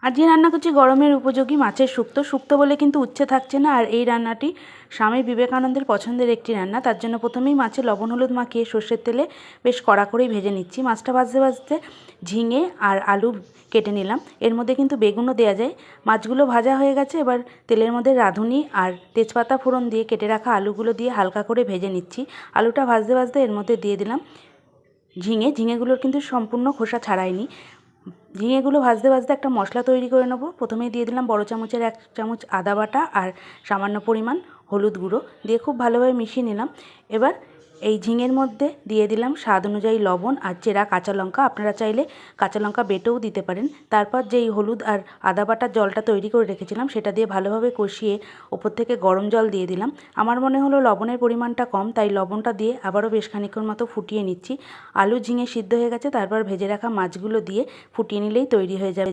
আজকে রান্না করছি গরমের উপযোগী মাছের শুক্তো। শুক্তো বলে কিন্তু উচ্ছে থাকছে না। আর এই রান্নাটি স্বামী বিবেকানন্দের পছন্দের একটি রান্না। তার জন্য প্রথমেই মাছে লবণ হলুদ মাখিয়ে সর্ষের তেলে বেশ কড়া করেই ভেজে নিচ্ছি। মাছটা ভাজতে ভাজতে ঝিঙে আর আলু কেটে নিলাম। এর মধ্যে কিন্তু বেগুনও দেওয়া যায়। মাছগুলো ভাজা হয়ে গেছে, এবার তেলের মধ্যে রাঁধুনি আর তেজপাতা ফোড়ন দিয়ে কেটে রাখা আলুগুলো দিয়ে হালকা করে ভেজে নিচ্ছি। আলুটা ভাজতে ভাজতে এর মধ্যে দিয়ে দিলাম ঝিঙেগুলোর কিন্তু সম্পূর্ণ খোসা ছাড়াইনি। ঝিঙেগুলো ভাজতে ভাজতে একটা মশলা তৈরি করে নেব। প্রথমেই দিয়ে দিলাম বড় চামচের 1 চামচ আদা বাটা আর সামান্য পরিমাণ হলুদ গুঁড়ো দিয়ে খুব ভালোভাবে মিশিয়ে নিলাম। এবার এই ঝিঙের মধ্যে দিয়ে দিলাম স্বাদ অনুযায়ী লবণ আর চেরা কাঁচা লঙ্কা। আপনারা চাইলে কাঁচা লঙ্কা বেটেও দিতে পারেন। তারপর যেই হলুদ আর আদা বাটার জলটা তৈরি করে রেখেছিলাম সেটা দিয়ে ভালোভাবে কষিয়ে ওপর থেকে গরম জল দিয়ে দিলাম। আমার মনে হলো লবণের পরিমাণটা কম, তাই লবণটা দিয়ে আবারও বেশ খানিকক্ষণ মতো ফুটিয়ে নিচ্ছি। আলু ঝিঙে সিদ্ধ হয়ে গেছে, তারপর ভেজে রাখা মাছগুলো দিয়ে ফুটিয়ে নিলেই তৈরি হয়ে যাবে